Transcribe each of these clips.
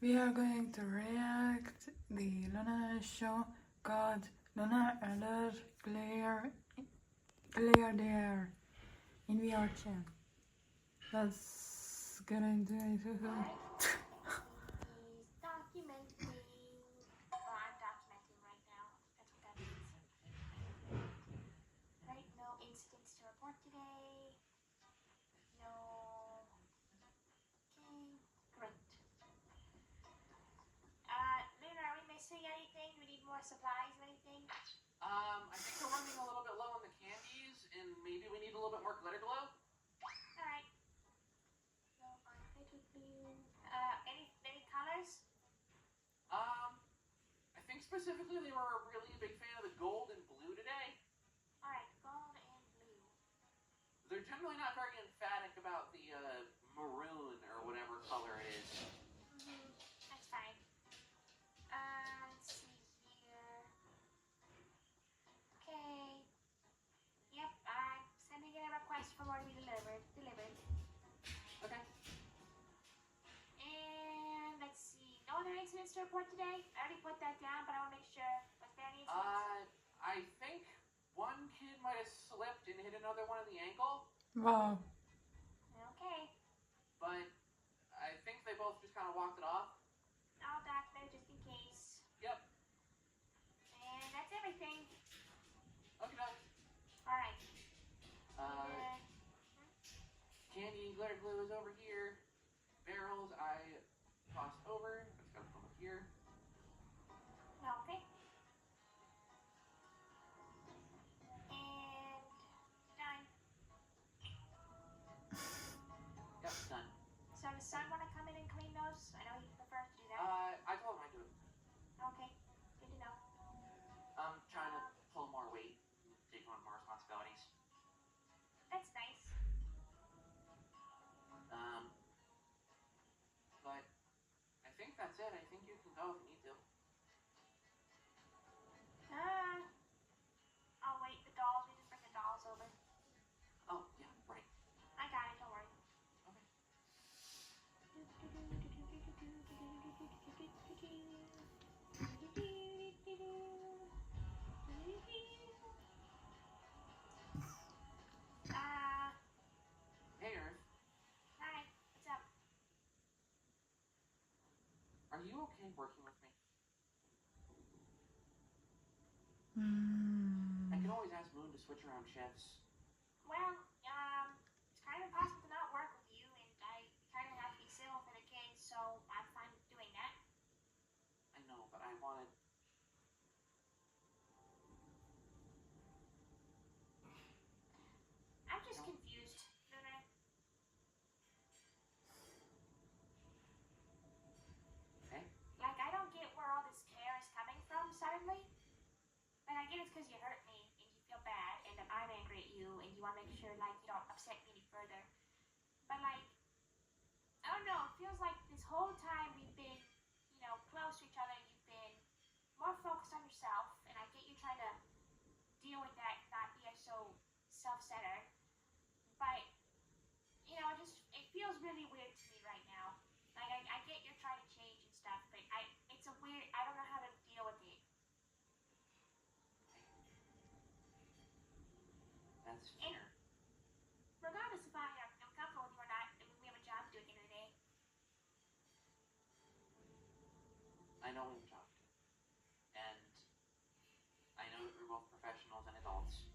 We are going to react the Lunar show called Lunar Alert Clear There in VR chat. Let's get into it. He's documenting. Well, I'm documenting right now. That's what that means. Right, no incidents to report today. No. Okay, great. Lunar, are we missing anything? Do we need more supplies or anything? I think we're running a little bit low on the candies, and maybe we need a little bit more glitter glow. Alright. So, glitter glue. Any colors? I think specifically they were really a big fan of the gold and blue today. Alright, gold and blue. They're generally not very emphatic about the maroon or whatever color it is. That's fine. Let's see here. Okay. Yep, I'm sending in a request for more to be delivered. Okay. And let's see. No other incidents to report today? I already put that down, but I want to make sure. Was there any incidents? I think one kid might have slipped and hit another one in the ankle. Wow. Okay. But I think they both just kind of walked it off. I'll document just in case. Yep. And that's everything. Okay, done. Alright. Candy and glitter glue is over here. Barrels I tossed over. It's got them over here. Okay. And done. Yep, done. So does Son want to come in and clean those? I know he prefers to do that. I told him I'd do it. Okay, good to know. I'm trying to pull more weight, take on more responsibilities. That's nice. But I think that's it. I think you can go if you need to. I'll wait. The dolls. We just bring the dolls over. Oh, yeah, right. I got it. Don't worry. Okay. Hey, Earth. Hi. What's up? Are you okay working with me? I can always ask Moon to switch around shifts. Well, it's kind of impossible to not work with you, and I kind of have to be civil for the kids, so I'm fine with doing that. I know, but I wanted... I'm just confused, Lunar. Okay. Like, I don't get where all this care is coming from suddenly. Like, I get it's because you hurt me, and you feel bad, and I'm angry at you, and you want to make sure, like, you don't upset me any further. But, like, I don't know, it feels like this whole time we've been, close to each other, you've been more focused on yourself, and I get you trying to deal with that, not be so self-centered. But, it feels really weird to me right now. Like, I get you're trying to change and stuff, but it's a weird, I don't know how to deal with it. That's fair. And regardless if I'm comfortable with you or not, I mean, we have a job to do at the end of the day. I know we have a job to do. And I know that we're both professionals and adults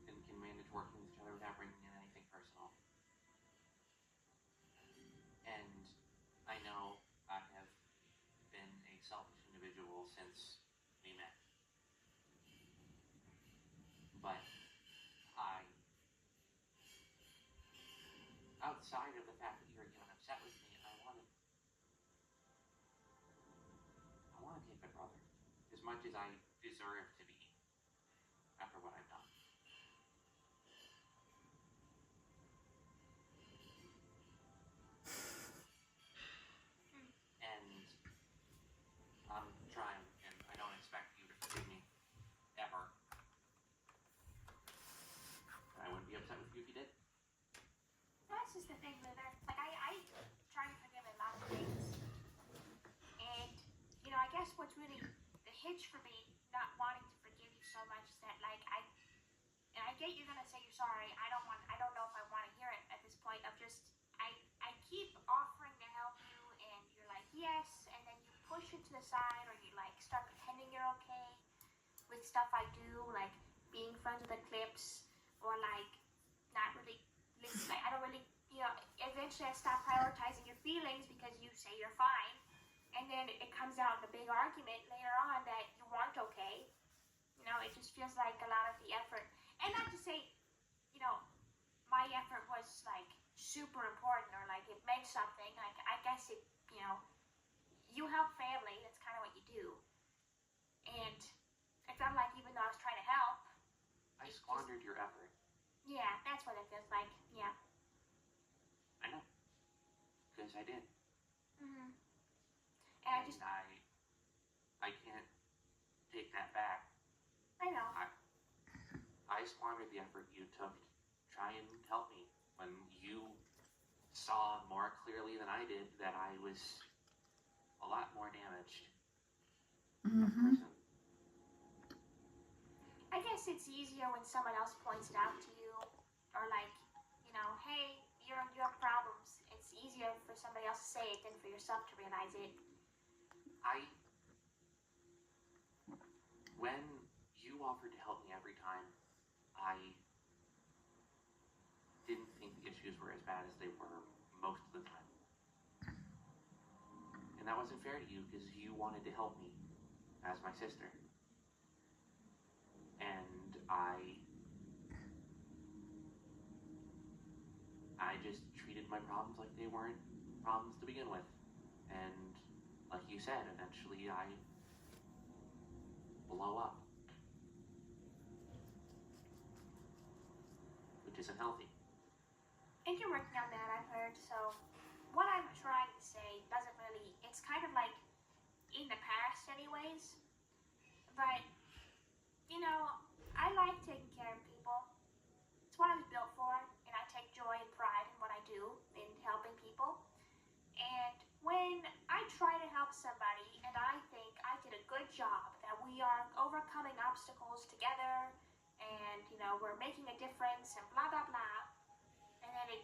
and can manage working with each other without bringing in anything personal. And I know I have been a selfish individual since we met. But outside of the fact that you're getting upset with me, I want to be a good brother, as much as I deserve to be after what I've done. And I'm trying, and I don't expect you to forgive me, ever. I wouldn't be upset with you if you did. That's just the thing, Lunar. Like, I try to forgive a lot of things. hitch for me not wanting to forgive you so much is that like I get you're gonna say you're sorry. I don't know if I want to hear it at this point. I keep offering to help you, and you're like yes, and then you push it to the side, or you like start pretending you're okay with stuff I do, like being friends with Eclipse, or like not really listen. Like I don't really, eventually I stop prioritizing your feelings because you say you're fine, and then it comes out in a big argument later on that you weren't okay. It just feels like a lot of the effort, and not to say, my effort was like super important or like it meant something. Like I guess it, you help family. That's kind of what you do, and I felt like even though I was trying to help, I squandered your effort. Yeah, that's what it feels like. Yeah. I know. Because I did. Mhm. And I can't take that back. I know. I squandered the effort you took to try and help me when you saw more clearly than I did that I was a lot more damaged a person. I guess it's easier when someone else points it out to you, or like, hey, you have problems. It's easier for somebody else to say it than for yourself to realize it. When you offered to help me every time, I didn't think the issues were as bad as they were most of the time. And that wasn't fair to you because you wanted to help me as my sister. And I just treated my problems like they weren't problems to begin with. And like you said, eventually I blow up. Which isn't healthy. And you're working on that, I've heard. So what I'm trying to say doesn't really, it's kind of like in the past anyways. But, I like taking care of people. It's what I was built for, and I take joy and pride in what I do in helping people. And when I try to help somebody and I think I did a good job, that we are overcoming obstacles together, and, we're making a difference, and blah, blah, blah, and then it,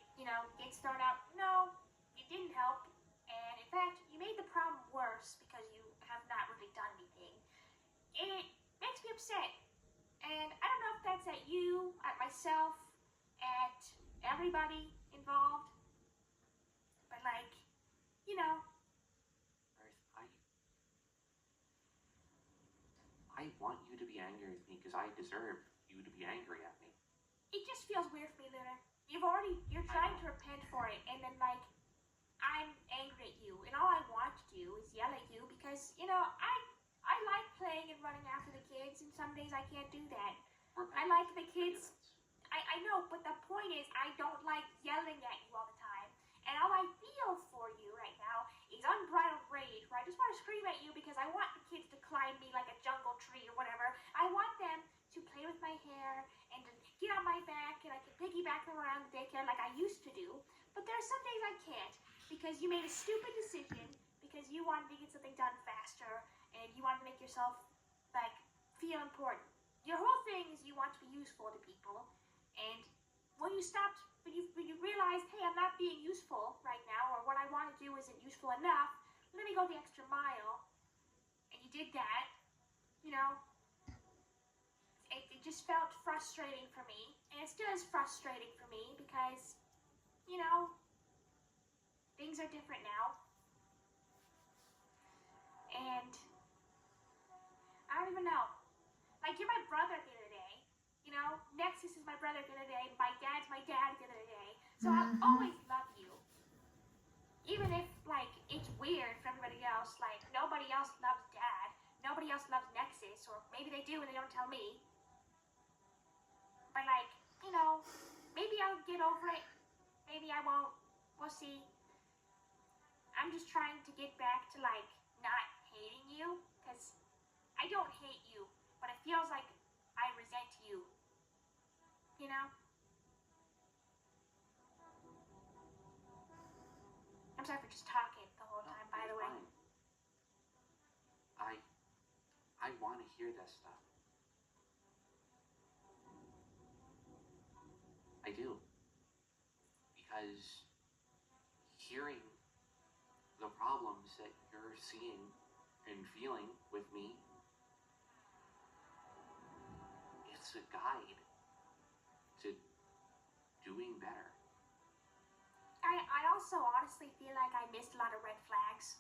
gets thrown out, no, you didn't help, and in fact, you made the problem worse because you have not really done anything. It makes me upset. And I don't know if that's at you, at myself, at everybody involved, but like, Earth, I want you to be angry with me because I deserve you to be angry at me. It just feels weird for me, Lunar. You're trying to repent for it, and then like, I'm angry at you, and all I want to do is yell at you because, I like playing and running after the kids, and some days I can't do that. I like the kids. I know, but the point is I don't like yelling at you all the time. And all I feel for you right now is unbridled rage, where I just want to scream at you because I want the kids to climb me like a jungle tree or whatever. I want them to play with my hair and to get on my back, and I can piggyback them around the daycare like I used to do. But there are some days I can't because you made a stupid decision because you wanted to get something done faster and you wanted to make yourself like feel important. Your whole thing is you want to be useful to people, and when you realized, hey, I'm not being useful right now, or what I want to do isn't useful enough, let me go the extra mile, and you did that, it just felt frustrating for me, and it still is frustrating for me because, things are different now, and I don't even know. Like, you're my brother at the end of the day. Nexus is my brother at the end of the day. My dad's my dad at the end of the day. So I'll always love you. Even if, like, it's weird for everybody else. Like, nobody else loves dad. Nobody else loves Nexus. Or maybe they do and they don't tell me. But, like, maybe I'll get over it. Maybe I won't. We'll see. I'm just trying to get back to, like, not hating you. Because I don't hate you. But it feels like I resent you. I'm sorry for just talking the whole time, by the way. Fine. I want to hear this stuff. I do. Because hearing the problems that you're seeing and feeling with me, it's a guide to doing better. I also honestly feel like I missed a lot of red flags.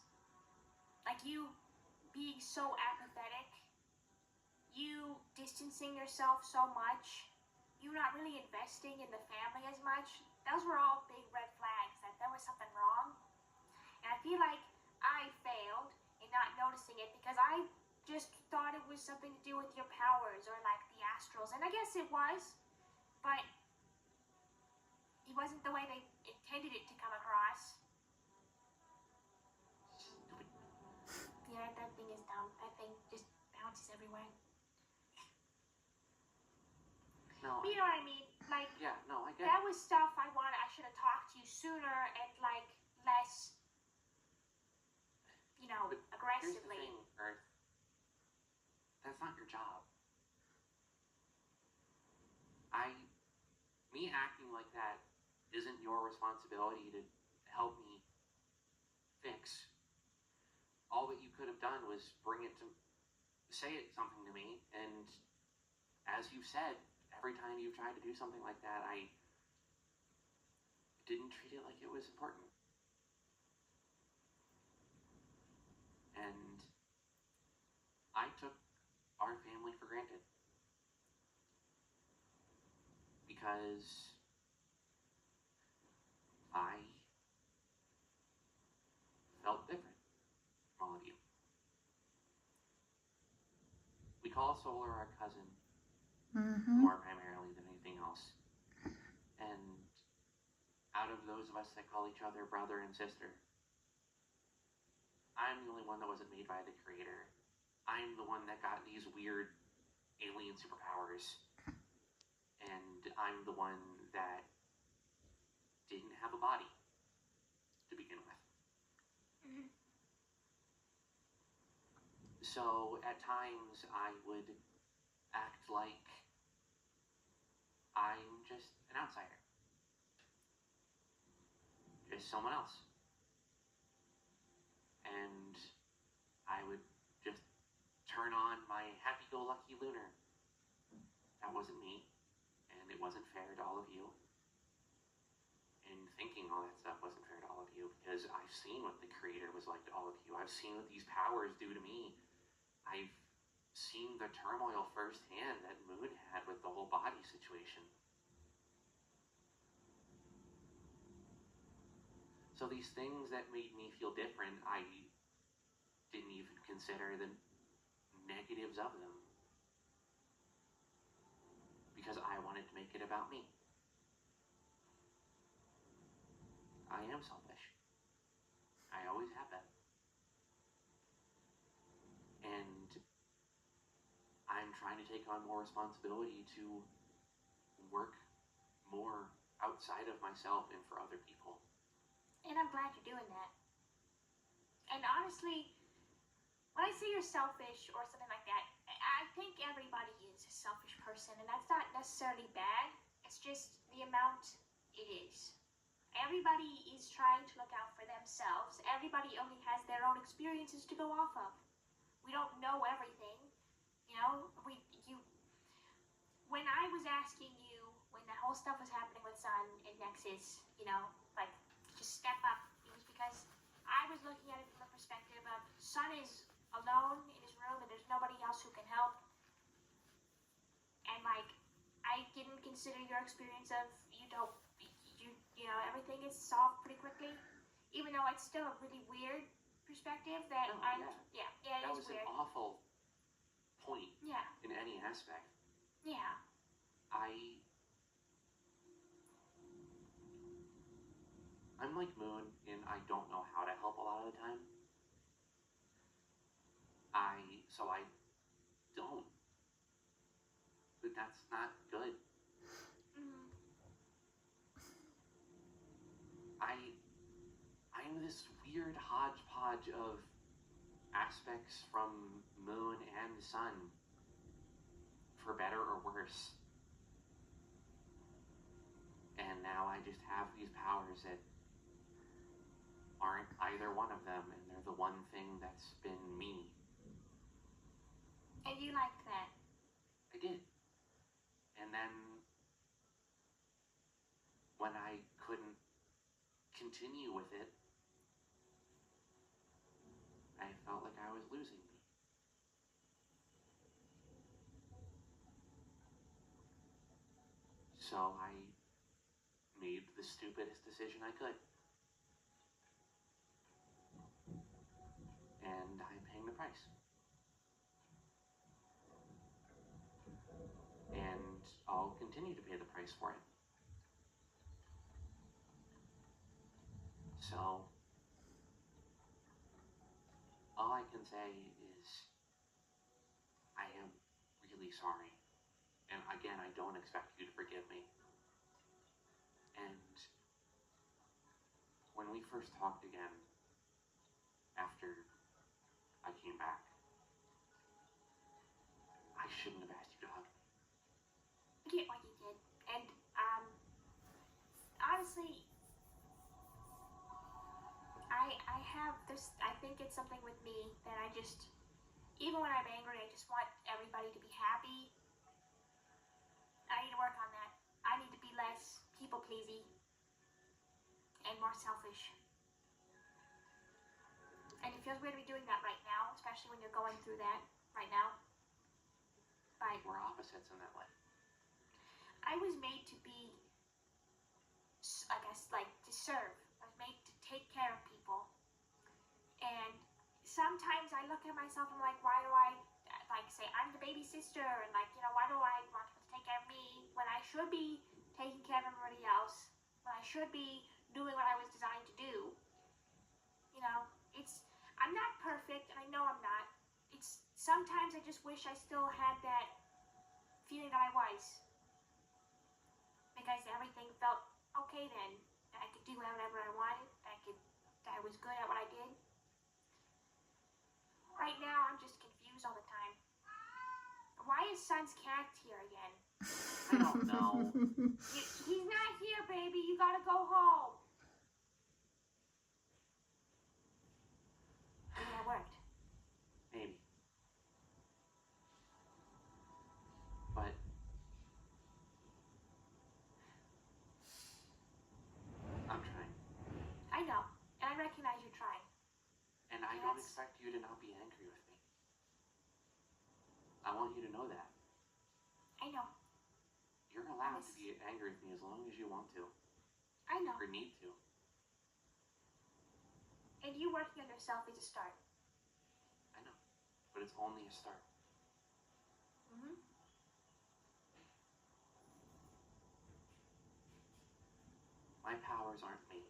Like you being so apathetic, you distancing yourself so much, you not really investing in the family as much. Those were all big red flags that there was something wrong. And I feel like I failed in not noticing it because I just thought it was something to do with your powers or like the astrals. And I guess it was, but it wasn't the way they intended it to come across. Stupid. Yeah, that thing is dumb. That thing just bounces everywhere. No, But you know what I mean? Like, yeah, no, I get that it. was stuff I should have talked to you sooner and like less, you know, But here's the aggressively. thing, Earth. That's not your job. Me acting like that isn't your responsibility to help me fix. All that you could have done was say something to me, and as you've said, every time you've tried to do something like that, I didn't treat it like it was important. And I took our family for granted. Because I felt different from all of you. We call Solar our cousin more primarily than anything else. And out of those of us that call each other brother and sister, I'm the only one that wasn't made by the creator. I'm the one that got these weird alien superpowers. And I'm the one that didn't have a body to begin with. Mhm. So at times I would act like I'm just an outsider. Just someone else. And I would just turn on my happy-go-lucky Lunar. That wasn't me, and it wasn't fair to all of you. And thinking all that stuff wasn't fair to all of you because I've seen what the creator was like to all of you. I've seen what these powers do to me. I've seen the turmoil firsthand that Moon had with the whole body situation. So these things that made me feel different, I didn't even consider the negatives of them. Because I wanted to make it about me. I am selfish. I always have been. And I'm trying to take on more responsibility to work more outside of myself and for other people. And I'm glad you're doing that. And honestly, when I say you're selfish or something like that, I think everybody is a selfish person, and that's not necessarily bad. It's just the amount it is. Everybody is trying to look out for themselves. Everybody only has their own experiences to go off of. We don't know everything. You know, when I was asking you, when the whole stuff was happening with Sun and Nexus, you know, like, just step up, it was because I was looking at it from the perspective of Sun is alone in his room and there's nobody else who can help. And, like, I didn't consider your experience of, you know, everything is solved pretty quickly. Even though it's still a really weird perspective that No, yeah, that it was is weird. an awful point Yeah, in any aspect. yeah. I'm like Moon, and I don't know how to help a lot of the time. So I don't. But that's not good. Mm. I'm this weird hodgepodge of aspects from moon and sun, for better or worse. And now I just have these powers that aren't either one of them, and they're the one thing that's been me. And you liked that. I did. And then when I couldn't continue with it, I felt like I was losing me. So I made the stupidest decision I could. And I'm paying the price. And I'll continue to pay the price for it. So, all I can say is, I am really sorry. And again, I don't expect you to forgive me. And when we first talked again, after I came back, I shouldn't have asked you to hug me. I get what you did. And, honestly, I have this, I think it's something with me that I just, even when I'm angry, I just want everybody to be happy. I need to work on that. I need to be less people-pleasy and more selfish. And it feels weird to be doing that right now, especially when you're going through that right now. But We're opposites in that way. I was made to be, I guess, like, to serve. I was made to take care of people. And sometimes I look at myself and I'm like, why do I, like, say, I'm the baby sister, and, like, you know, why do I want people to take care of me when I should be taking care of everybody else, when I should be doing what I was designed to do? You know, I'm not perfect, and I know I'm not. Sometimes I just wish I still had that feeling that I was. Because everything felt okay then. That I could do whatever I wanted. That I was good at what I did. Right now, I'm just confused all the time. Why is Son's cat here again? I don't know. He's not here, baby. You gotta go home. Maybe that worked. Maybe. But I'm trying. I know. And I recognize you're trying. And I don't expect you to not be angry with me. I want you to know that. I know. You're allowed to be angry with me as long as you want to. I know. Or need to. And you working on yourself is a start. I know. But it's only a start. Mm-hmm. My powers aren't me.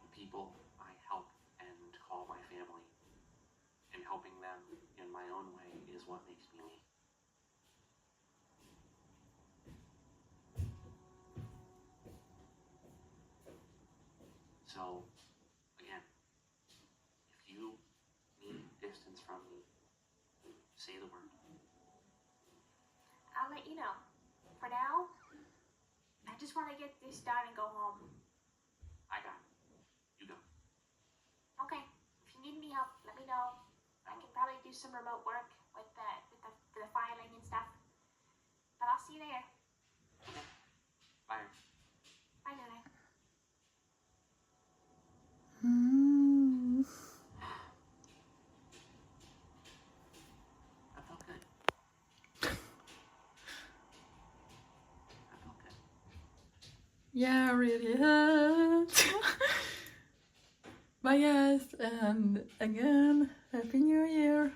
The people I help and call my family, and helping them in my own way is what makes me me. So, again, if you need distance from me, say the word. I'll let you know. For now, I just want to get this done and go home. I got it. You go. Okay. If you need any help, let me know. I can probably do some remote work with the filing and stuff. But I'll see you there. Okay. Bye. Bye, Lunar. That felt good. That felt good. Yeah, really hurt. Bye guys, and again, Happy New Year.